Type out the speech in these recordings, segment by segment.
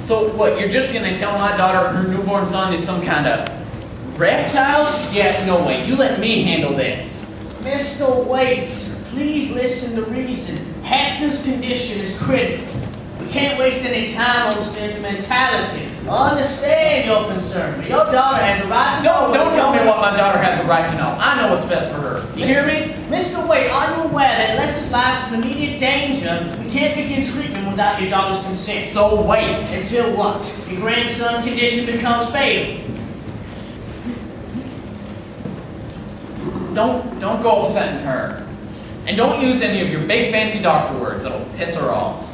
So what, you're just gonna tell my daughter her newborn son is some kind of reptile? Yeah, no way. You let me handle this. Mr. Waits, please listen to reason. Hector's condition is critical. We can't waste any time on sentimentality. I understand your concern, but your daughter has a right to know. Don't tell me what my daughter has a right to know. I know what's best for her. You hear me? Mr. Waite, are you aware that unless his life is in immediate danger, we can't begin treatment without your daughter's consent? So wait. Until what? Your grandson's condition becomes fatal. Don't go upsetting her. And don't use any of your big fancy doctor words. It'll piss her off.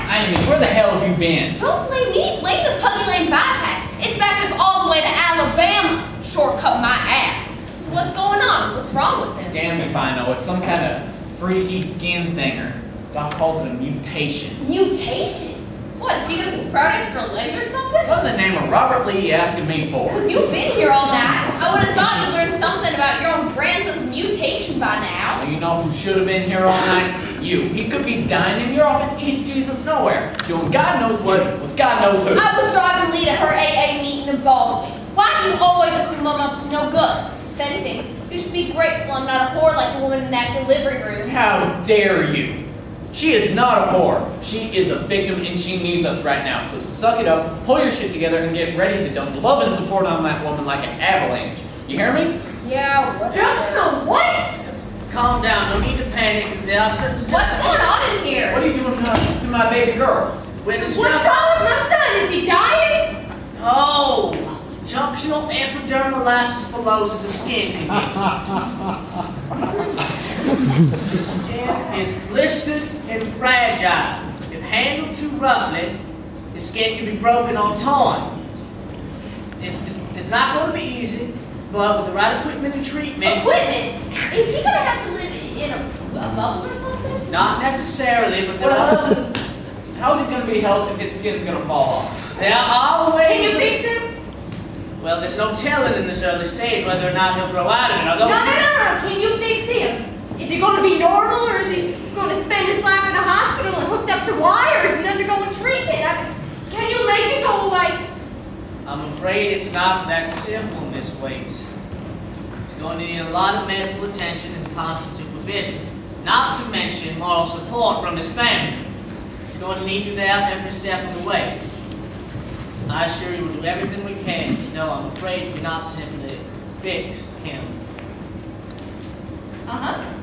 Amy, where the hell have you been? Don't blame me. Blame the Puggy Lane bypass. It's backed up all the way to Alabama. Shortcut my ass. So what's going on? What's wrong with him? Damn if I know. It's some kind of freaky skin thinger. Doc calls it a mutation. Mutation? What, is he gonna sprout extra legs or something? What in the name of Robert Lee you asking me for? Because you've been here all night. I would have thought you'd learned something about your own grandson's mutation by now. Well, you know who should have been here all night? You. He could be dining. You're off in East Jesus nowhere, doing God knows what with God knows who. I was driving Lee to her AA meeting in Baldwin. Why do you always assume I'm up to no good? If anything, you should be grateful I'm not a whore like the woman in that delivery room. How dare you? She is not a whore. She is a victim and she needs us right now. So suck it up, pull your shit together, and get ready to dump love and support on that woman like an avalanche. You hear me? Yeah, what? Just what? Calm down, no need to panic. There are certain steps. What's going on in here? What are you doing to my baby girl? What's wrong with my son? Is he dying? Oh, junctional epidermolysis bullosis of skin condition. The skin is blistered and fragile. If handled too roughly, the skin can be broken or torn. It's not going to be easy, but with the right equipment and treatment... Equipment? Is he going to have to live in a bubble or something? Not necessarily, but there Well, are... how's it going to be held if his skin's going to fall off? There are ways... Can you fix him? Well, there's no telling in this early stage whether or not he'll grow out of it. No. Can you fix him? Is he going to be normal, or is he going to spend his life in a hospital and hooked up to wires and undergoing treatment? Can you make it go away? I'm afraid it's not that simple, Miss Waits. He's going to need a lot of medical attention and constant supervision, not to mention moral support from his family. He's going to need you there every step of the way. I assure you we'll do everything we can. You know, I'm afraid we cannot simply fix him. Uh-huh.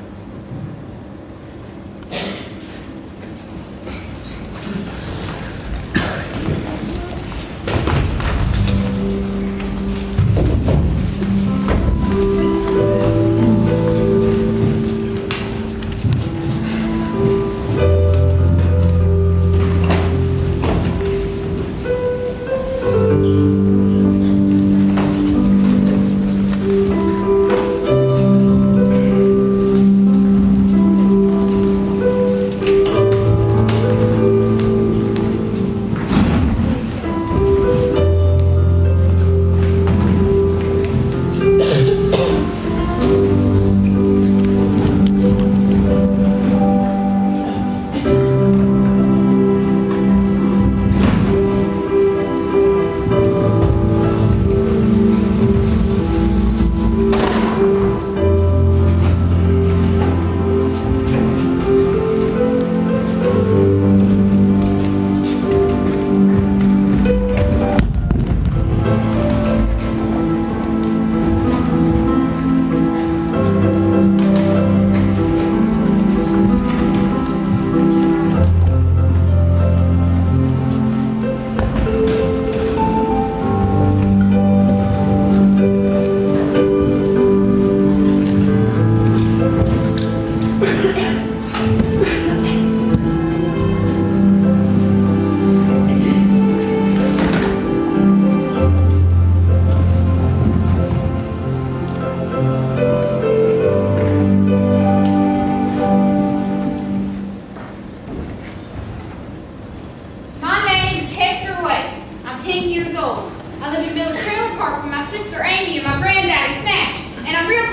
I live in Miller Trailer Park with my sister Amy and my granddaddy Snatch, and I'm real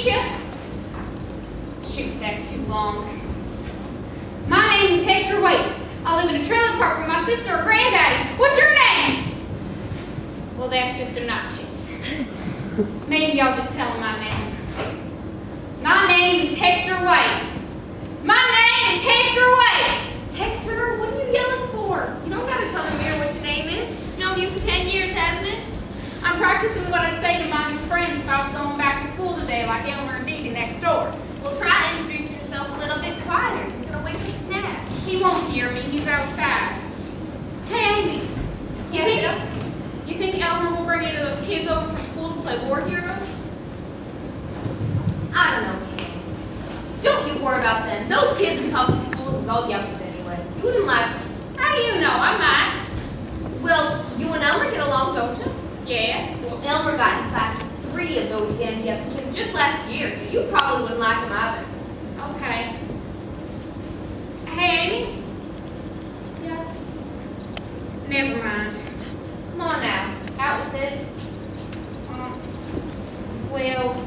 you? Shoot, that's too long. My name is Hector White. I live in a trailer park with my sister or granddaddy. What's your name? Well, that's just obnoxious. Maybe I'll just tell him my name. My name is Hector White. My name is Hector White. Hector, what are you yelling for? You don't gotta tell the mayor what your name is. It's known you for 10 years, hasn't it? I'm practicing what I'd say to my new friends if I was going back to school today, like Elmer and Dee Dee next door. Well, try to introduce yourself a little bit quieter. You're gonna wake him snap. He won't hear me. He's outside. Hey, Amy. You think Elmer will bring any of those kids over from school to play war heroes? I don't know, Kay. Don't you worry about them. Those kids in public schools is all yuppies anyway. You wouldn't like them. How do you know? I might. Well, you and Elmer get along, don't you? Yeah. Well, Elmer got in fact 3 of those damn yuppie kids just last year, so you probably wouldn't like them either. Okay. Hey, Amy. Yeah. Never mind. Come on now. Out with it. Well,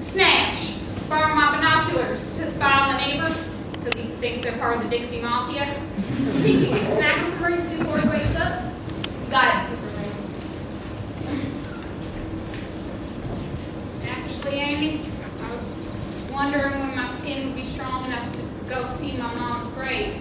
Snatch. Borrow my binoculars to spy on the neighbors because he thinks they're part of the Dixie Mafia. Think you can snag him for me before he wakes up? Got it, Superman. Actually, Amy, I was wondering when my skin would be strong enough to go see my mom's grave.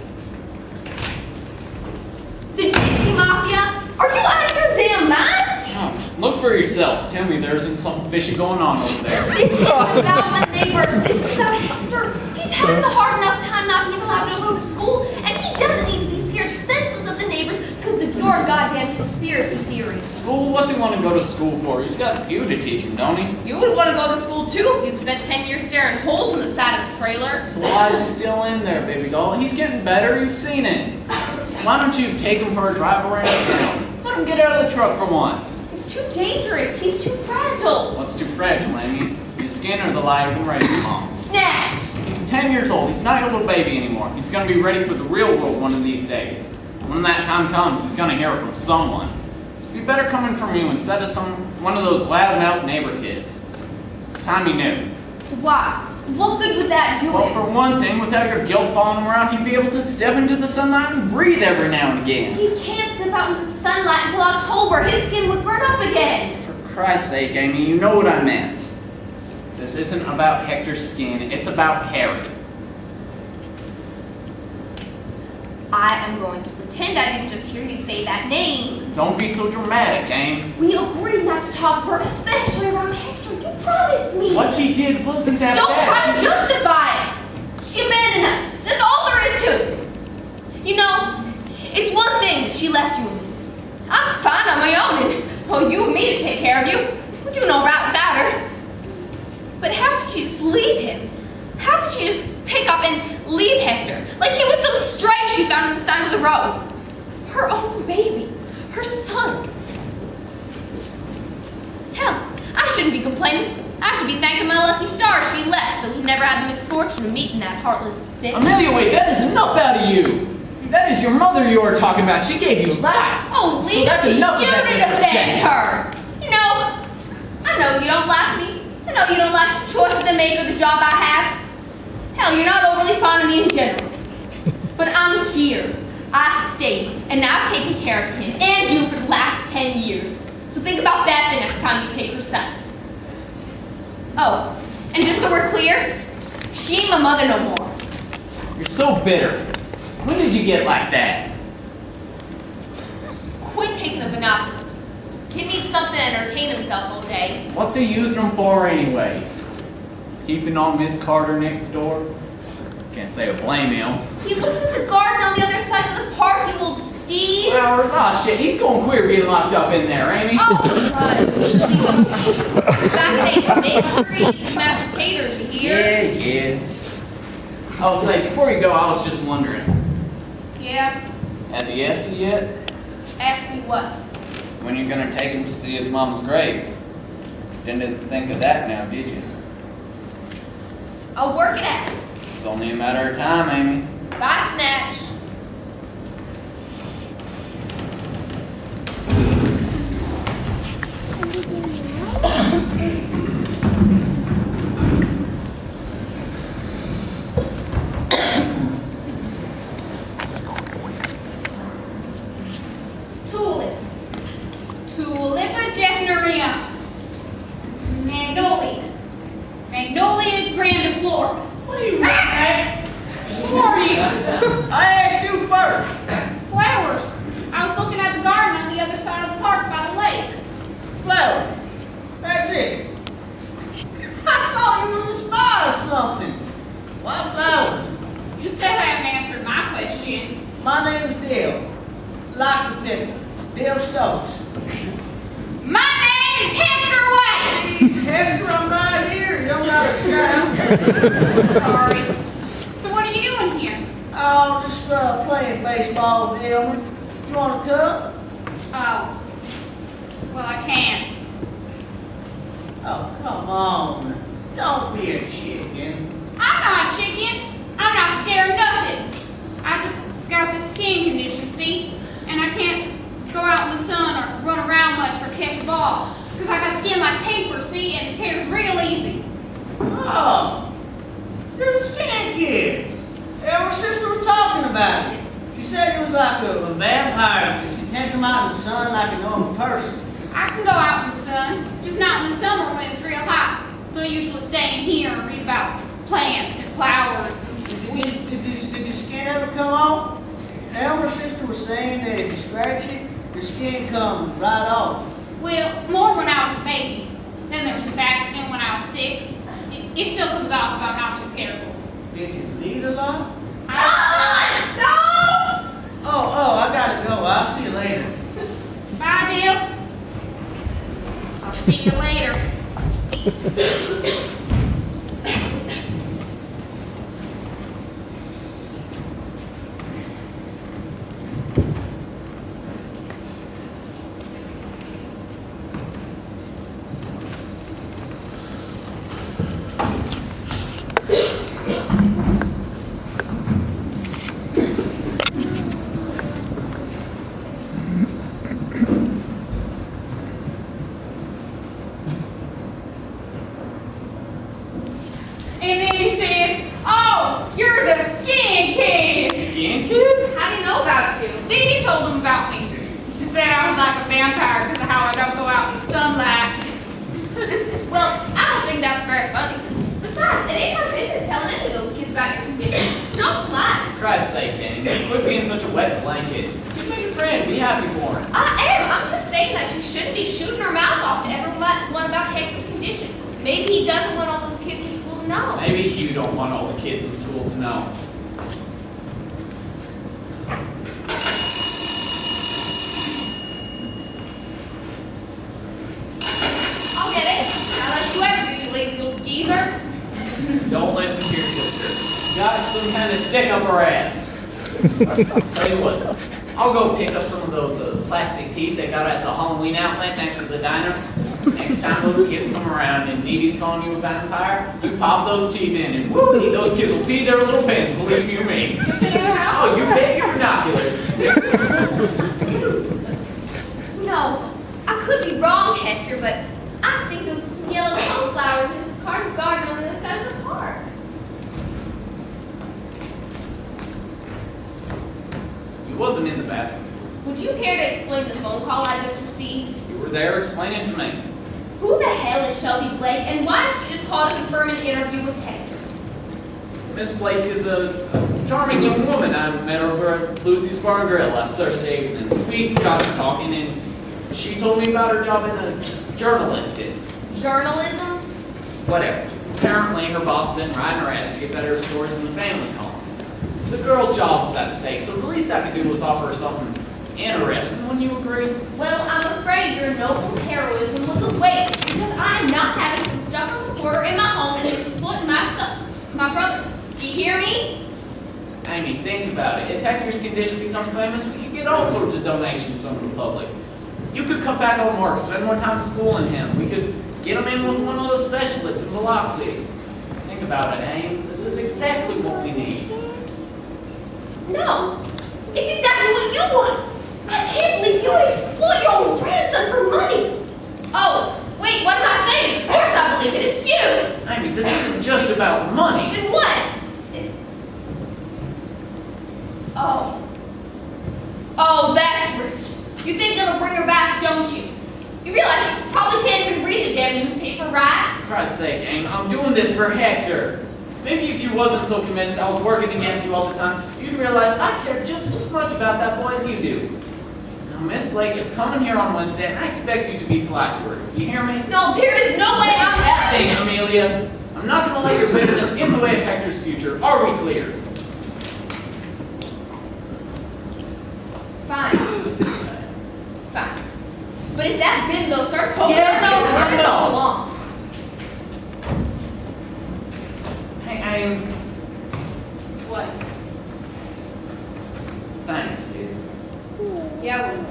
The Dixie Mafia? Are you out of your damn mind? Oh, look for yourself. Tell me there isn't something fishy going on over there. This is about my neighbors. This is about Hector. He's having a hard enough time not being allowed to go to school, and he doesn't need to be scared senseless of the neighbors because of your goddamn conspiracy theories. School? What's he want to go to school for? He's got you to teach him, don't he? You would want to go to school too if you spent 10 years staring holes in the side of the trailer. So why is he still in there, baby doll? He's getting better. You've seen it. Why don't you take him for a drive around town? Let him get out of the truck for once. It's too dangerous. He's too fragile. What's too fragile, Amy? His skin or the life and raising mom? Snatch. He's 10 years old. He's not a little baby anymore. He's going to be ready for the real world one of these days. When that time comes, he's going to hear it from someone. It'd be better coming from you instead of one of those loudmouth neighbor kids. It's time you knew. Why? What good would that do Well, him? for one thing, without your guilt following him around, he'd be able to step into the sunlight and breathe every now and again. He can't step out in the sunlight until October. His skin would burn up again. For Christ's sake, Amy, you know what I meant. This isn't about Hector's skin, it's about Carrie. I am going to pretend I didn't just hear you say that name. Don't be so dramatic, Amy. We agreed not to talk for, especially around Hector. You promised me. What she did wasn't that Don't bad. try to justify it. She abandoned us. That's all there is to it. You know, it's one thing that she left you. I'm fine on my own, and well, you and me to take care of you. We're doing all right without her. But how could she just leave him? How could she just pick up and leave Hector like he was some stray she found on the side of the road? Her own baby, her son. Hell, I shouldn't be complaining. I should be thanking my lucky stars she left so he never had the misfortune of meeting that heartless bitch. Amelia, wait, that is enough out of you. That is your mother you were talking about. She gave you life. Oh, leave so that's it to enough you of that to defend disrespect. her. You know, I know you don't like me. I know you don't like the choices I make or the job I have. Hell, you're not overly fond of me in general. But I'm here. I stayed, and now I've taken care of him and you for the last 10 years. So think about that the next time you take her son. Oh, and just so we're clear, she ain't my mother no more. You're so bitter. When did you get like that? Quit taking the binoculars. Kid needs something to entertain himself all day. What's he using them for anyways? Keeping on Miss Carter next door? Can't say I blame him. He lives in the garden on the other side of the park, you old Steve. Well, oh shit, he's going queer being locked up in there, Amy. Oh, God. Back in make sure he eats mashed potatoes, you hear? Yeah. I'll say, before you go, I was just wondering. Yeah. Has he asked you yet? Ask me what? When you're gonna take him to see his mom's grave? Didn't think of that now, did you? I'll work it out. It's only a matter of time, Amy. Bye, Snatch. pickle. Bill Stokes. My name is Hector White. Please, Hector, I'm right here. You don't gotta shout. Sorry. So what are you doing here? Oh, just playing baseball with Elmer. You want a cup? Oh. Well, I can't. Oh, come on. Don't be a chicken. I'm not a chicken. I'm not scared of nothing. I just got this skin condition, see? And I can't go out in the sun or run around much or catch a ball. Because I got skin like paper, see? And it tears real easy. Oh, you're the skin kid. Elmer's sister was talking about you. She said you was like a vampire because you can't come out in the sun like a normal person. I can go out in the sun, just not in the summer when it's real hot. So I usually stay in here and read about plants and flowers. Did your skin ever come off? Elmer's sister was saying that if you scratch it, your skin comes right off. Well, more when I was a baby. Then there was this accident when I was 6. It still comes off if I'm not too careful. Did you bleed a lot? Stop! Oh, I gotta go. I'll see you later. Bye, Bill. I'll see you later. And then he said, "Oh, you're the skin kid." Skin kid? How do you know about you? Dee Dee told him about me. She said I was like a vampire because of how I don't go out in the sunlight. Well, I don't think that's very funny. Besides, it ain't our business telling any of those kids about your condition. It's not polite. For Christ's sake, Kenny. Quit being such a wet blanket. Just make a friend. Be happy for him. I am. I'm just saying that she shouldn't be shooting her mouth off to everyone about Hector's condition. Maybe he doesn't want all those kids in school to know. Maybe you don't want all the kids in school to know. I'll get it. I'll let you ever do, you lazy old geezer. Don't listen to your sister. Got some kind of stick up her ass. Tell you what, I'll go pick up some of those plastic teeth they got at the Halloween outlet next to the diner. Next time those kids come around and Dee Dee's calling you a vampire, you pop those teeth in and woo, those kids will pee their little pants, believe you me. Oh, you bet your binoculars. No, I could be wrong, Hector, but I think those yellow sunflowers Mrs. Carter's garden on the other side of the park. You wasn't in the bathroom. Would you care to explain the phone call I just received? You were there, explain it to me. Who the hell is Shelby Blake, and why did you just call to confirm an interview with Hector? Miss Blake is a charming young woman. I met her over at Lucy's Bar and Grill last Thursday evening. We got to talking, and she told me about her job in a journalistic. Journalism? Whatever. Apparently, her boss has been riding her ass to get better stories in the family column. The girl's job was at stake, so the least I could do was offer her something interesting. Wouldn't you agree? Well, I'm afraid your noble heroism was a waste, because I am not having some stubborn reporter in my home and exploiting my son, my brother. Do you hear me? Amy, think about it. If Hector's condition becomes famous, we could get all sorts of donations from the public. You could cut back on work, spend more time schooling him. We could get him in with one of those specialists in Biloxi. Think about it, Amy. This is exactly what we need. No, it's exactly what you want. I can't believe you would exploit your own grandson for money. Oh, wait, what am I saying? Of course I believe it. It's you. Amy, this isn't just about money. Then what? Oh, that's rich. You think it'll bring her back, don't you? You realize she probably can't even read the damn newspaper, right? For Christ's sake, Amy, I'm doing this for Hector. Maybe if you wasn't so convinced I was working against you all the time, you'd realize I care just as much about that boy as you do. Now, Miss Blake is coming here on Wednesday, and I expect you to be polite to her. Do you hear me? No, there is no way I'm Hey, having. Amelia, I'm not going to let your bitterness get in the way of Hector's future. Are we clear? Fine. But if Dad's been those sorts, Yeah, we're yeah, all along. Hey, What? thanks, dude. Yeah, well,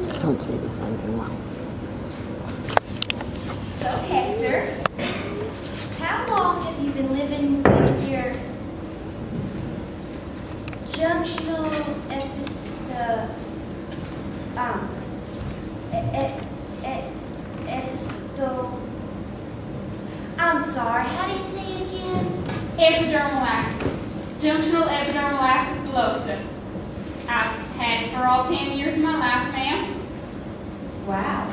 I don't see this ending well. So, Hector, how long have you been living with your junctional epistle? I'm sorry, how do you say it again? epidermal axis. Junctional epidermal axis bullosa. I've had it for all 10 years of my life, ma'am. Wow.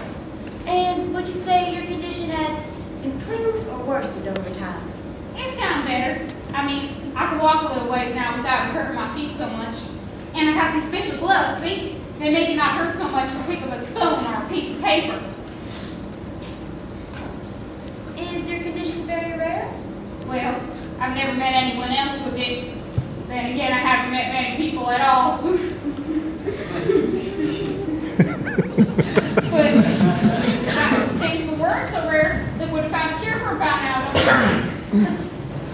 And would you say your condition has improved or worsened over time? It's gotten better. I mean, I can walk a little ways now without hurting my feet so much. And I got these special gloves, see? They make it not hurt so much to pick up a spoon or a piece of paper. Is your condition very rare? Well, I've never met anyone else with it. Then again, I haven't met many people at all. But I would think if it weren't so rare, they would have found a cure for it by now, don't you?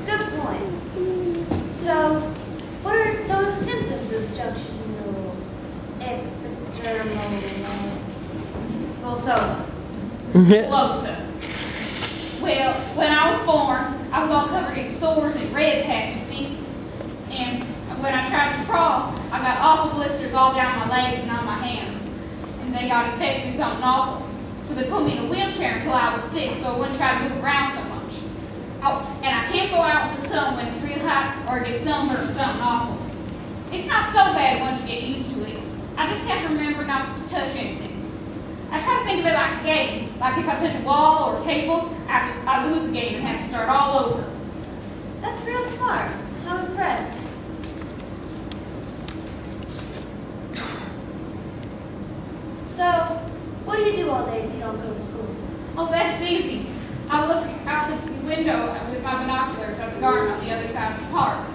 Good point. So, what are some of the symptoms of junctional epidermal bullosa? Bullosa. Well, when I was born, I was all covered in sores and red patches, see? And when I tried to crawl, I got awful blisters all down my legs and on my hands. And they got infected something awful. So they put me in a wheelchair until I was 6 so I wouldn't try to move around so much. Oh, and I can't go out in the sun when it's real hot or get sunburned something awful. It's not so bad once you get used to it. I just have to remember not to touch anything. I try to think of it like a game. Like if I touch a wall or a table, I lose the game and have to start all over. That's real smart. I'm impressed. So, what do you do all day if you don't go to school? Oh, that's easy. I look out the window with my binoculars at the garden on the other side of the park.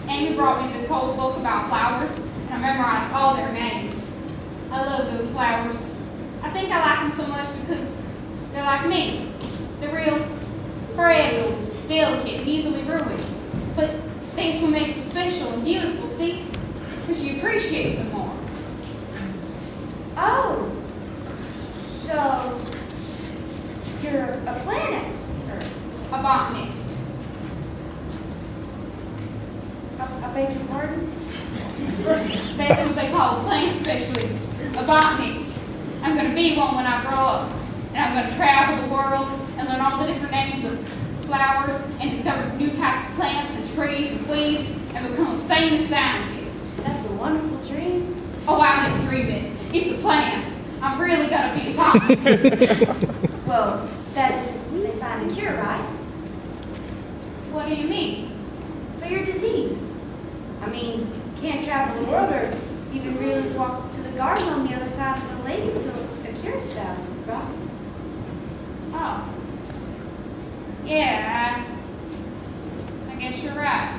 Amy brought me this whole book about flowers, and I memorized all their names. I love those flowers. I think I like them so much because they're like me. They're real fragile, delicate, and easily ruined. But that's what makes them special and beautiful, see? Because you appreciate them more. Oh, so you're a plant expert. A botanist. I beg your pardon? That's what they call a plant specialist, a botanist. I'm going to be one when I grow up. And I'm going to travel the world and learn all the different names of flowers and discover new types of plants and trees and weeds and become a famous scientist. That's a wonderful dream. Oh, I didn't dream it. It's a plan. I'm really going to be a botanist. Well, that is when they find a cure, right? What do you mean? For your disease. I mean, you can't travel the world or even really walk to the garden on the other side of the lake until a cure's found, right? Oh. Yeah, I guess you're right.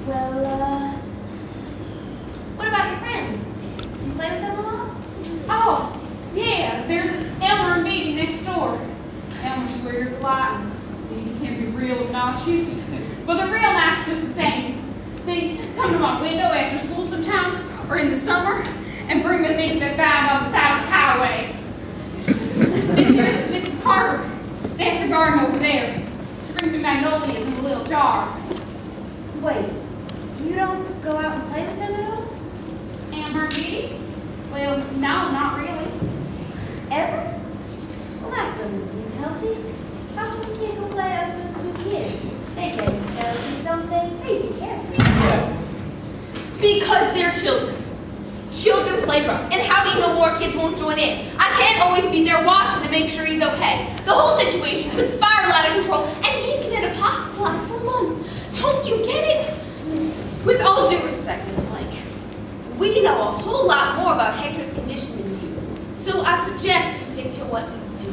Well, what about your friends? You play with them a lot? Oh, yeah, there's Elmer and Beatty next door. Elmer swears a lot, and Beatty can be real obnoxious. But they're real nice just the same. They come to my window after school sometimes, or in the summer, and bring me things they find on the side of the highway. Then there's Mrs. Carter. That's her garden over there. She brings me magnolias in a little jar. Wait, you don't go out and play with them at all? Amber and Beatty? Well, no, not really. Ever? Well, that doesn't seem healthy. How come you can't go play with those two kids? They get healthy, don't they? They be careful. Yeah. Because they're children. Children play rough. And how do you know more kids won't join in? I can't always be there watching to make sure he's okay. The whole situation could spiral out of control, and he can end up hospitalized for months. Don't you get it? With all due respect, Miss Blake, we know a whole lot more about Hector's condition than you. So I suggest you stick to what you do.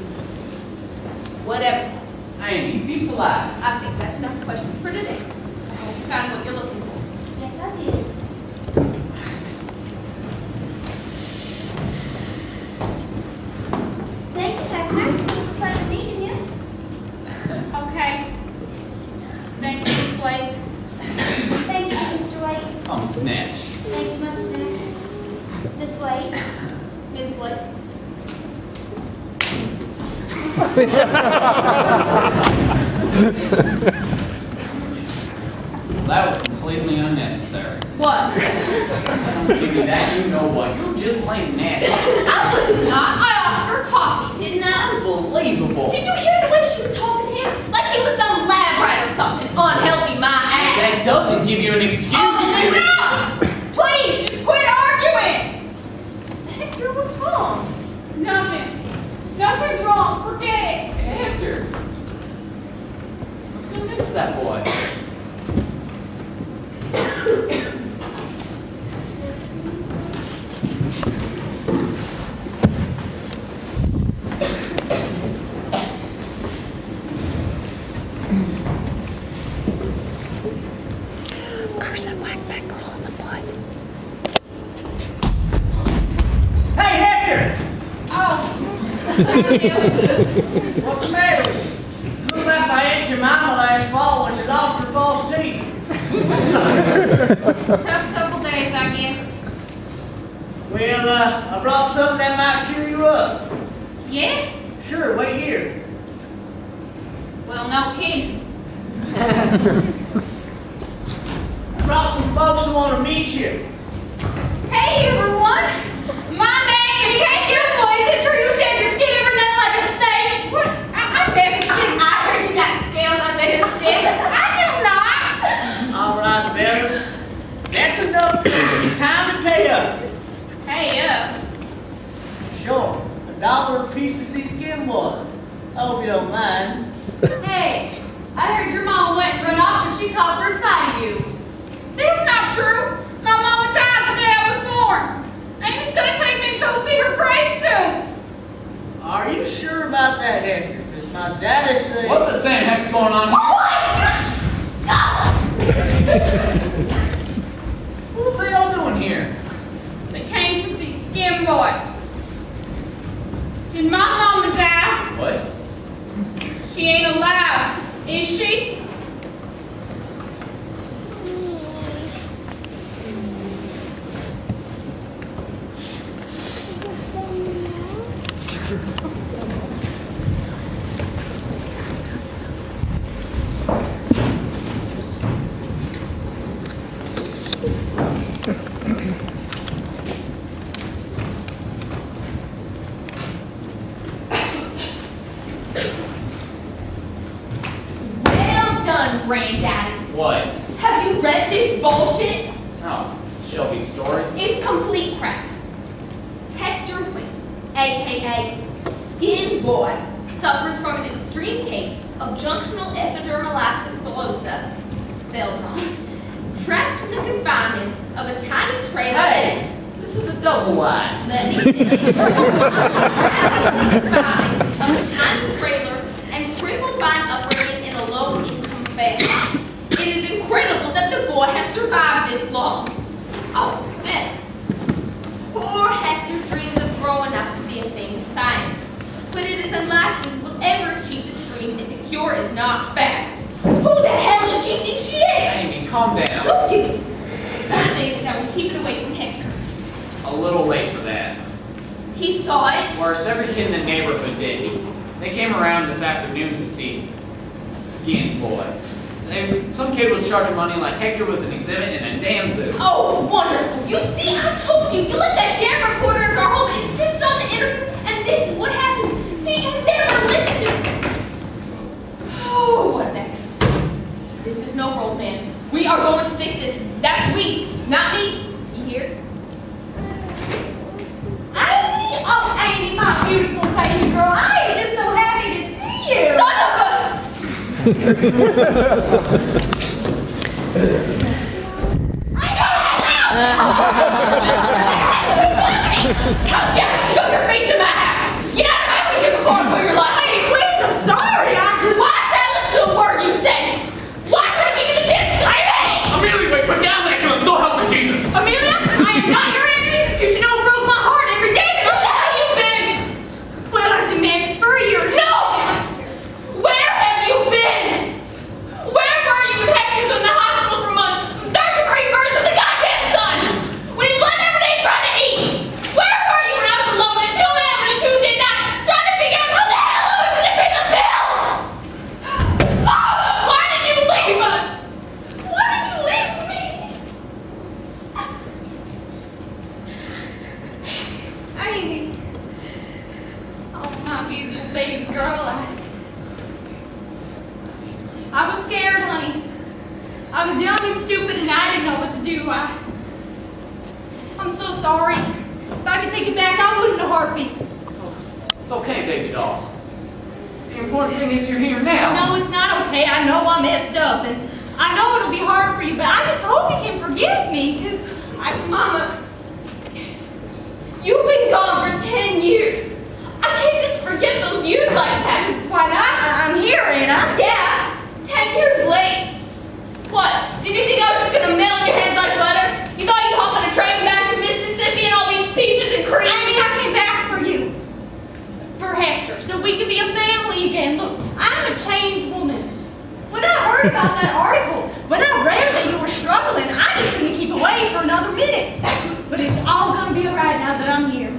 Whatever. Amy, be polite. I think that's enough questions for today. I hope you found what you're looking for. Yes, I did. Thank you, Hector. It was a pleasure meeting you. Okay. Thank you, Miss Blake. Thanks, Mr. White. Come, snatch. Thanks much, Snatch. This way. Miss Blake. That was completely unnecessary. What? I don't give you that, you know what? You're just plain nasty. I was not. I offered her coffee, didn't I? Unbelievable. Did you hear the way she was talking to him? Like he was some lab rat or something. Unhealthy, my ass. That doesn't give you an excuse Oh, to do it. Please, just quit arguing. Hector, what's wrong? Nothing. Nothing's wrong. Forget it. Hector. What's going into that boy? Carson whacked that girl in the butt. Hey, Hector! Oh. What's the matter with you? Looked like I ate your mama last fall when she lost her false teeth. Tough couple days, I guess. Well, I brought something that might cheer you up. Yeah? Sure, wait here. Well, no kidding. I brought some folks who want to meet you. Hey, everyone. My name is Hector, boy, is it true you shaved your skin every night like a snake? What? I bet you didn't. I heard you got scales under his skin. I do not. All right, fellas. That's enough. Time to pay up. Hey, Sure. $1 a piece to see Skin Boy. I hope you don't mind. Hey, I heard your mama went and run off and she caught first sight of you. That's not true. My mama died the day I was born. Amy's gonna take me to go see her grave soon. Are you sure about that, Hector? Because my daddy said... What the same heck's going on? What's y'all doing here? They came to see Skin Boy. Did my mama die? What? She ain't alive, is she? Well done, Granddaddy. What? Have you read this bullshit? Oh, Shelby's story? It's complete crap. Hector Wick, aka Skin Boy, suffers from an extreme case of junctional epidermolysis bullosa, spelled wrong, trapped in the confinements of a tiny trailer. Hey, this is a double line. Let me finish. Trapped in the confinements of a tiny trailer and crippled by an upbringing in a low-income family. It is incredible that the boy has survived this long. Oh, then. Poor Hector dreams of growing up to be a famous scientist, but it is unlikely he will ever achieve this dream if the cure is not found. Who the hell does she think she is? Amy, calm down. Don't give me. One thing is that we keep it away from Hector. A little late for that. He saw it. Worse, every kid in the neighborhood did. They came around this afternoon to see Skin Boy. Some kid was charging money like Hector was an exhibit in a damn zoo. Oh, wonderful. You see, I told you. You let that damn reporter into our home and insist on the interview, and this is what happens. See, you never listen to... Oh, what next? This is no role, man. We are going to fix this. That's we, not me. You hear? Amy! Oh, Amy, my beautiful baby girl. I am just so happy to see you. Son of a... I know! How dare you shove your face in my house? Get out of my kitchen before I put your life. Hey, please, I'm sorry. Why should I listen to a word you say? Why should I give you the chance to say that? Amelia, wait, put down that gun, so help me Jesus! Amelia, I am not your enemy. You should know it broke my heart every day. Where the hell you been? Well, I've been managed for years. No! Where have you been? Where were you when Hector's in the hospital for months? Third-degree burns of the goddamn sun! When he bled every day trying to eat! Where were you when I was alone at 2 a.m. on a Tuesday night trying to figure out how the hell I was going to pay the bills? Oh, why did you leave us? Why did you leave me? Amy. Oh, my beautiful baby girl. I was scared, honey. I was young and stupid and I didn't know what to do. I'm so sorry. If I could take it back, I wouldn't in a heartbeat. It's okay, baby doll. The important thing is you're here now. No, it's not okay. I know I messed up and I know it'll be hard for you, but I just hope you can forgive me because, Mama, you've been gone for 10 years. I can't just forget those years like that. Why not? I'm here, ain't I? Yeah, 10 years late. What? Did you think I was just gonna melt in your head like butter? You thought you'd hop on a train back to Mississippi and all these peaches and cream? I came back for you. For Hector, so we could be a family again. Look, I'm a changed woman. When I heard about that article, when I read that you were struggling, I just couldn't keep away for another minute. But it's all gonna be alright now that I'm here.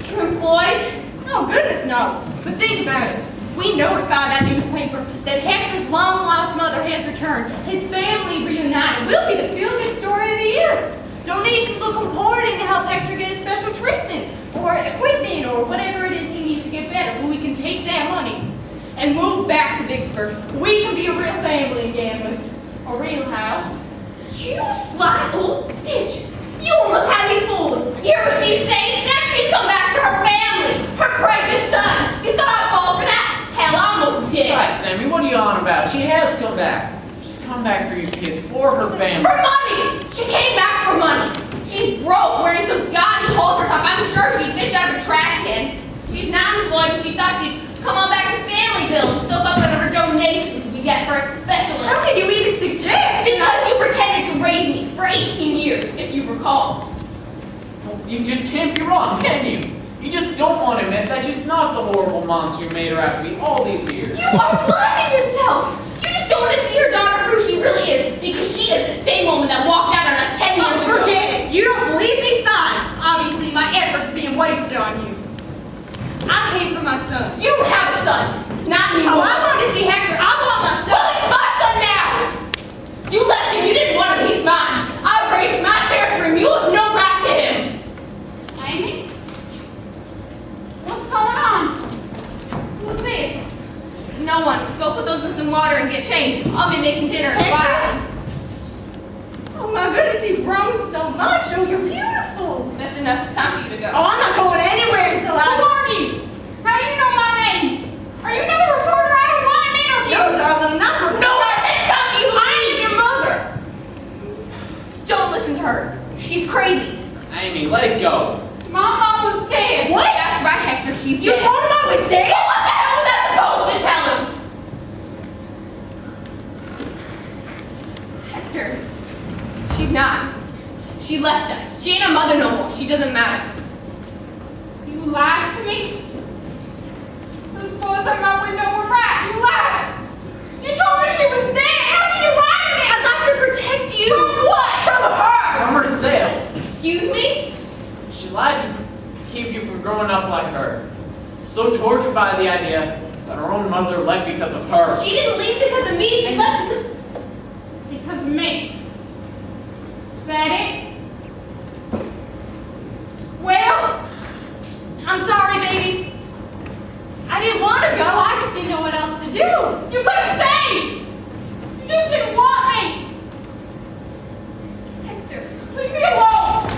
You're employed? Oh, goodness, no. But think about it. We notified that newspaper that Hector's long-lost mother has returned. His family reunited. We'll be the feel-good story of the year. Donations will come pouring in to help Hector get his special treatment or equipment or whatever it is he needs to get better. But we can take that money and move back to Vicksburg. We can be a real family again with a real house. You sly old bitch! You almost had me fooled! You hear what she's saying? Now she's come back to her family! Her precious son! You thought I'd fall for that? Hell, I almost did! Hi, Sammy, what are you on about? She has come back. She's come back for your kids, for her family. For money! She came back for money! She's broke, wearing some gaudy halter top. I'm sure she fished out of a trash can. She's not employed, but she thought she'd come on back to family bill and soak up whatever donations we get for a specialist. How can you even suggest? Because you pretended to raise me for 18 years, if you recall. You just can't be wrong, can you? You just don't want to admit that she's not the horrible monster you made her out to be all these years. You are blinding yourself! You just don't want to see your daughter for who she really is, because she is the same woman that walked out on us 10 years ago. Forget it. You don't believe me? Fine. Obviously, my efforts being wasted on you. I came for my son. You have a son, not me. Oh, I wanted to see Hector. I want my son. Well, it's my son now! You left him, you didn't want him, he's mine. I raised my care for him, you have no right to him. Amy? What's going on? Who's this? No one. Go put those in some water and get changed. I'll be making dinner in a while. Oh my goodness, you've grown so much. Oh, you're beautiful. That's enough. It's time for you to go. Oh, I'm not going anywhere until Who are you? How do you know my name? Are you another reporter? I don't want an interview. No, darling, not for No, I said stop you! I am your mother. Don't listen to her. She's crazy. Amy, let it go. My mom was dead. What? That's right, Hector. She's You dead. told him I was dead? What the hell was I supposed to tell him? Hector. She's not. She left us. She ain't a mother no more. She doesn't matter. You lied to me. Those boys at my window were right. You lied. You told me she was dead. How did you lie to me? I'd like to protect you. From what? From her! From herself. Excuse me? She lied to keep you from growing up like her. So tortured by the idea that her own mother left because of her. She didn't leave because of me, she left because... Because of me. Is that it? Well, I'm sorry, baby. I didn't want to go. I just didn't know what else to do. You could have stayed. You just didn't want me. Hector, leave me alone.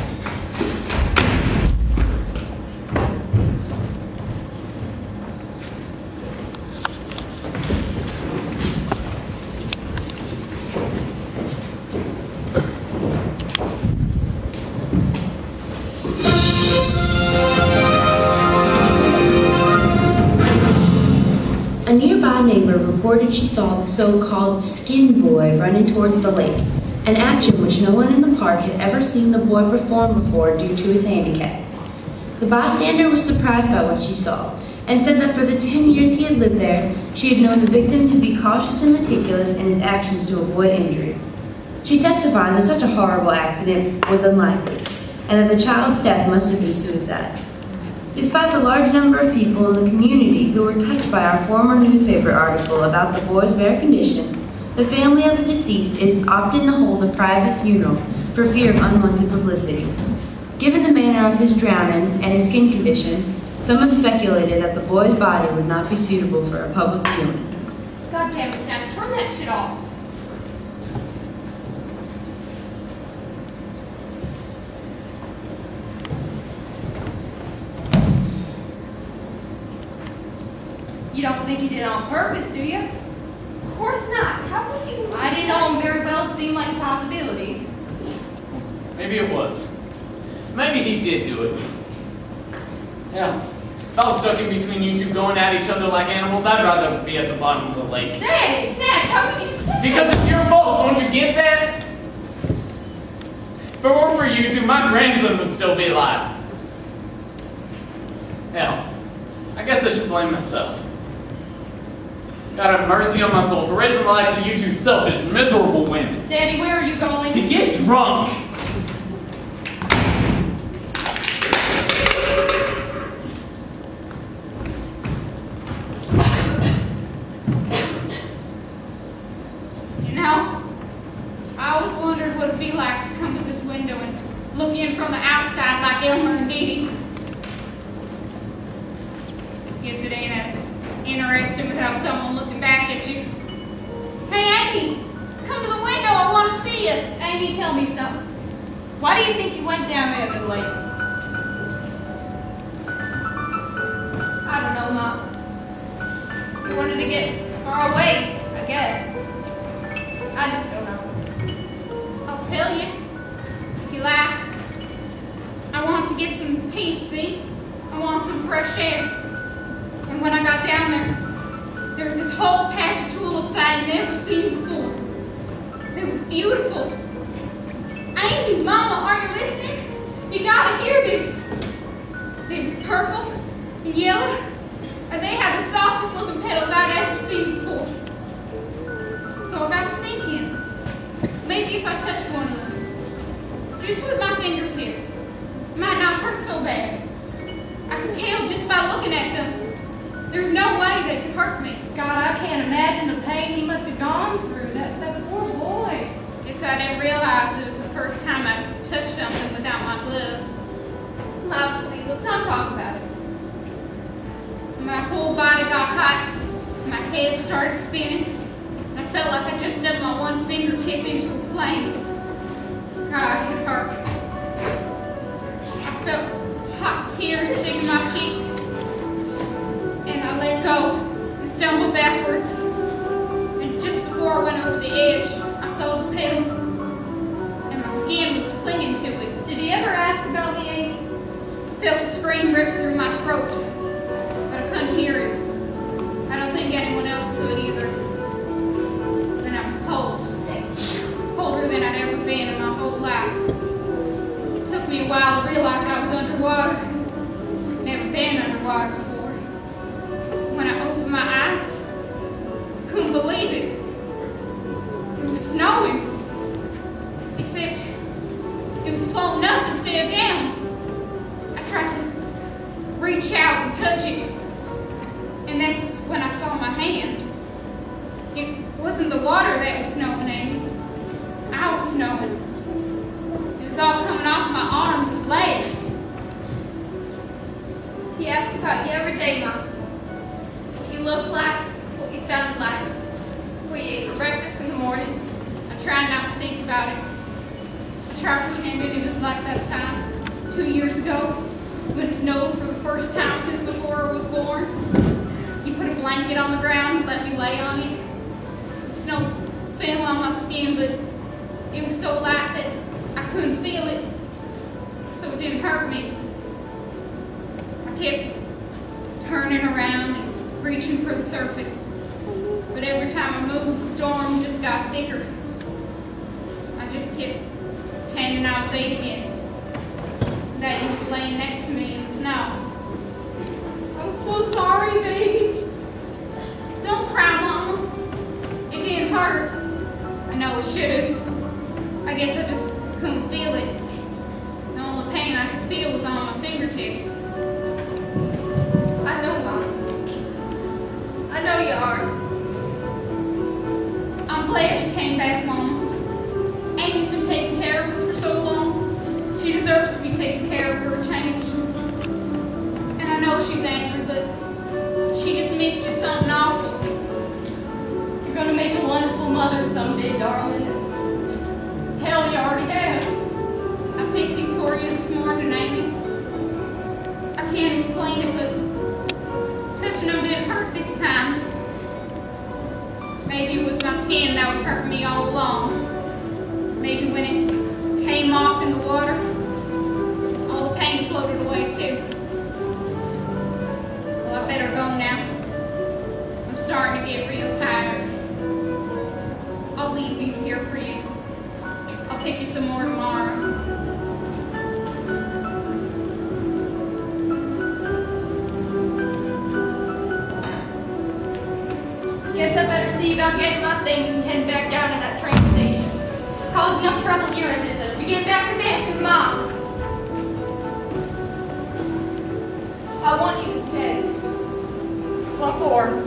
reported she saw the so-called skin boy running towards the lake, an action which no one in the park had ever seen the boy perform before due to his handicap. The bystander was surprised by what she saw, and said that for the 10 years he had lived there, she had known the victim to be cautious and meticulous in his actions to avoid injury. She testified that such a horrible accident was unlikely, and that the child's death must have been suicide. Despite the large number of people in the community who were touched by our former newspaper article about the boy's rare condition, the family of the deceased is opting to hold a private funeral for fear of unwanted publicity. Given the manner of his drowning and his skin condition, some have speculated that the boy's body would not be suitable for a public viewing. God damn it, Snatch, turn that shit off. You don't think he did it on purpose, do you? Of course not. How would you? I didn't know him very well. It seemed like a possibility. Maybe it was. Maybe he did do it. Yeah. If I was stuck in between you two going at each other like animals, I'd rather be at the bottom of the lake. Daddy, Snatch, how could you say Because it's your fault, don't you get that? If it weren't for you two, my grandson would still be alive. Hell, I guess I should blame myself. God have mercy on my soul for raising the likes of you two selfish, miserable women. Daddy, where are you going? To get drunk. You know, I always wondered what it'd be like to come to this window and look in from the outside like Elmer and Dee Dee. Guess it ain't as interesting without someone looking back at you. Hey, Amy, come to the window. I want to see you. Amy, tell me something. Why do you think you went down there to the lake? I don't know, Mom. You wanted to get far away, I guess. I just don't know. I'll tell you, if you like. I want to get some peace, see? I want some fresh air. And when I got down there was this whole patch of tulips I had never seen before. It was beautiful. Amy, Mama, are you listening? You gotta hear this. It was purple and yellow, and they had the softest looking petals I'd ever seen before. So I got to thinking, maybe if I touch one of them, just with my fingertip, it might not hurt so bad. I could tell just by looking at them. There's no way they could hurt me. God, I can't imagine the pain he must have gone through. That poor boy. Guess I didn't realize it was the first time I touched something without my gloves. Mom, please, let's not talk about it. My whole body got hot. My head started spinning. And I felt like I just stuck my one fingertip into a flame. God, it hurt. I felt hot tears stinging my cheeks. And I let go and stumbled backwards. And just before I went over the edge, I saw the petal. And my skin was clinging to it. Did he ever ask about me, Amy? I felt a scream rip through my throat. But I couldn't hear it. I don't think anyone else could either. And I was cold. Colder than I'd ever been in my whole life. It took me a while to realize I was underwater. Never been underwater before. When I opened my eyes, I couldn't believe it. It was snowing. Except it was floating up instead of down. I tried to reach out and touch it. And that's when I saw my hand. It wasn't the water that was snowing, Amy. I was snowing. It was all coming off my arms and legs. He asks about you every day, Mom. You look like, what you sounded like. What you ate for breakfast in the morning. I tried not to think about it. I tried pretending it was like that time 2 years ago when it snowed for the first time since before I was born. You put a blanket on the ground and let me lay on it. The snow fell on my skin, but it was so light that I couldn't feel it, so it didn't hurt me. I kept turning around and reaching for the surface. But every time I moved, the storm just got thicker. I just kept pretending I was 8 again. Daddy was laying next to me in the snow. I'm so sorry, baby. Don't cry, Mama. It didn't hurt. I know it should have. I guess I just couldn't feel it. The only pain I could feel was on my fingertip. I know, Mom. I know you are. I'm glad you came back, Mama. Amy's been taking care of us for so long. She deserves to be taken care of for a change. And I know she's angry, but she just missed you something awful. You're gonna make a wonderful mother someday, darling. Hell, you already have. I picked these for you this morning, Amy. I can't explain it, but touching them didn't hurt this time. Maybe it was my skin that was hurting me all along. Maybe when it came off in the water, all the pain floated away too. Well, I better go now. I'm starting to get real tired. I'll leave these here for you. I'll pick you some more tomorrow. Guess I better see about getting my things and heading back down to that train station. Caused enough trouble here as it is. We get back to bed with Mom. I want you to stay. What for?